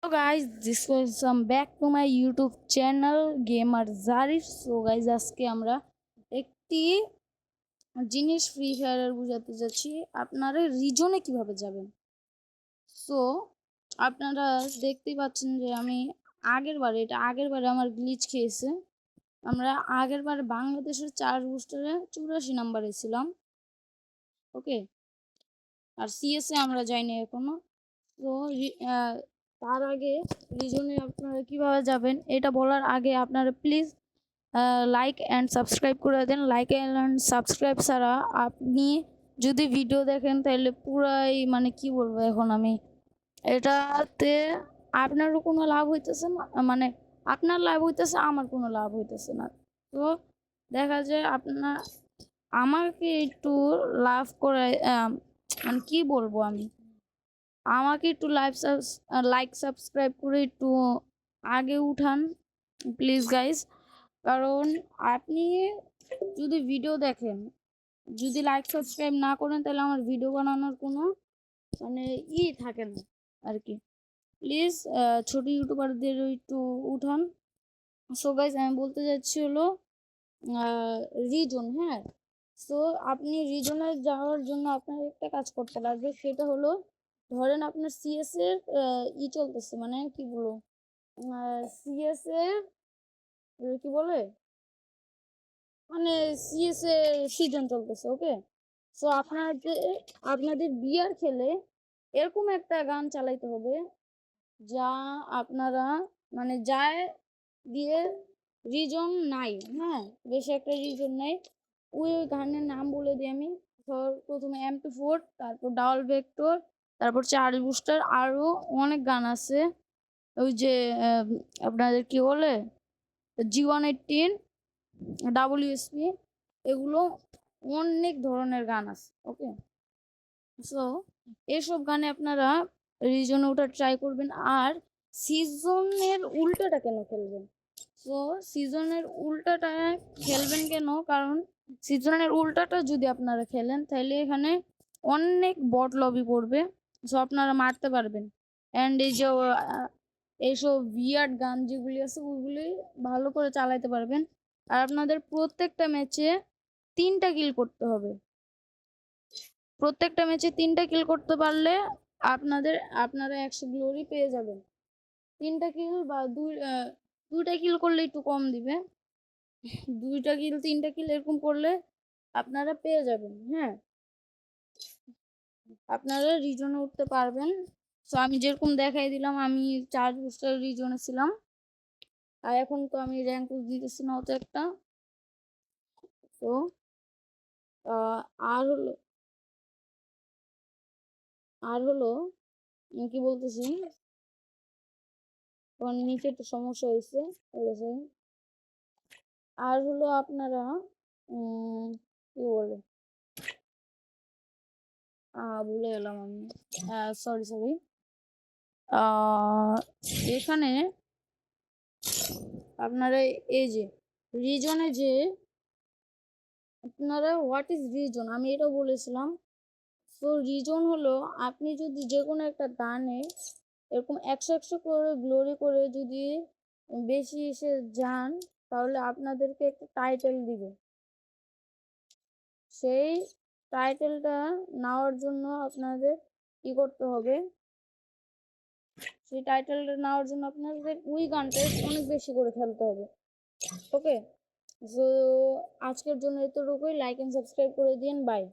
Hello guys, this welcome back to my YouTube channel Gamer Zarif. So guys, আজকে আমরা একটি জিনিস free ফায়ারের বুঝাতে যাচ্ছি আপনারা রিজনে কিভাবে যাবেন। সো আপনারা দেখতেই পাচ্ছেন যে আমি আগের বারে আমার গ্লিচ খেয়েছে। আমরা আগের বারে বাংলাদেশের 4 বুস্টারে 84 নাম্বারে ছিলাম। ওকে, আর সিএসএ আমরা যাইনি এখনো। তো তার আগে রিজনে আপনারা কিভাবে যাবেন এটা বলার আগে আপনারা প্লিজ লাইক অ্যান্ড সাবস্ক্রাইব করে দেন। লাইক অ্যান্ড সাবস্ক্রাইব ছাড়া আপনি যদি ভিডিও দেখেন তাহলে পুরাই মানে কি বলবো এখন আমি, এটাতে আপনারও কোনো লাভ হইতেছে না, মানে আপনার লাভ হইতেছে, আমার কোনো লাভ হইতেছে না। তো দেখা যায় আপনার আমাকে একটু লাভ করে, মানে কি বলবো আমি, আমাকে একটু লাইক সাবস্ক্রাইব করে একটু আগে উঠান প্লিজ গাইস। কারণ আপনি যদি ভিডিও দেখেন, যদি লাইক সাবস্ক্রাইব না করেন তাহলে আমার ভিডিও বানানোর কোনো মানে থাকে না আর কি। প্লিজ ছোট ইউটিউবারদের একটু উঠান। সো গাইস, আমি বলতে যাচ্ছি হলো রিজন। হ্যাঁ, সো আপনি রিজনে যাওয়ার জন্য আপনার একটা কাজ করতে লাগবে, সেটা হলো ধরেন আপনার সিএস এর চলতেছে, মানে কি বলবো, সিএস এর কি বলে, মানে সিএস এর সিজন চলতেছে। ওকে, সো আপনাদের বিয়ার খেলে এরকম একটা গান চালাইতে হবে যা আপনারা মানে যায় দিয়ে রিজন নাই। হ্যাঁ, বেশি একটা রিজন নাই। ওই গানের নাম বলে দিই আমি। প্রথমে MP4, তারপর ডাবল ভেক্টর, তারপর চার্জ বুস্টার, আরো অনেক গান আছে। ওই যে আপনাদের কি বলে, G118, WSP, এগুলো অনেক ধরনের গান আছে। ওকে, সো এসব গানে আপনারা রিজনে ওঠা ট্রাই করবেন। আর সিজনের উল্টাটা কেন খেলবেন? সো সিজনের উল্টাটা খেলবেন কেন? কারণ সিজনের উল্টাটা যদি আপনারা খেলেন তাহলে এখানে অনেক বট লবি পড়বে, সো আপনারা মারতে পারবেন। অ্যান্ড এই যে এইসব ভিয়ার্ড গান যেগুলি আছে ওইগুলি ভালো করে চালাইতে পারবেন। আর আপনাদের প্রত্যেকটা ম্যাচে 3টা কিল করতে হবে। প্রত্যেকটা ম্যাচে 3টা কিল করতে পারলে আপনারা 100 গ্লোরি পেয়ে যাবেন। 3টা কিল বা দুইটা কিল করলে একটু কম দিবে, 2টা কিল 3টা কিল এরকম করলে আপনারা পেয়ে যাবেন। হ্যাঁ, আপনারা রিজনে উঠতে পারবেন। সো আমি যেরকম দেখাই দিলাম, আমি 4 বুস্টার রিজনে ছিলাম, আর এখন তো আমি র্যাঙ্ক দিতেছি না অত একটা। তো আর হলো কি বলতেছি, নিচে একটু সমস্যা হয়েছে। আর হলো আপনারা কি বলে, ভুলে গেলাম আমি, সরি। এখানে আপনারা এই যে রিজনে যে আপনারা হোয়াট ইজ রিজন আমি এটাও বলেছিলাম। সো রিজন হলো আপনি যদি যে কোনো একটা গানে এরকম 100 করে গ্লোরি করে যদি বেশি এসে যান তাহলে আপনাদেরকে একটা টাইটেল দিবে। সেই টাইটেলটা নেওয়ার জন্য আপনাদের কি করতে হবে, সেই টাইটেলটা নেওয়ার জন্য আপনাদের ওই গানটা অনেক বেশি করে খেলতে হবে। ওকে, সো আজকের জন্য এতটুকুই। লাইক এন্ড সাবস্ক্রাইব করে দিন। বাই।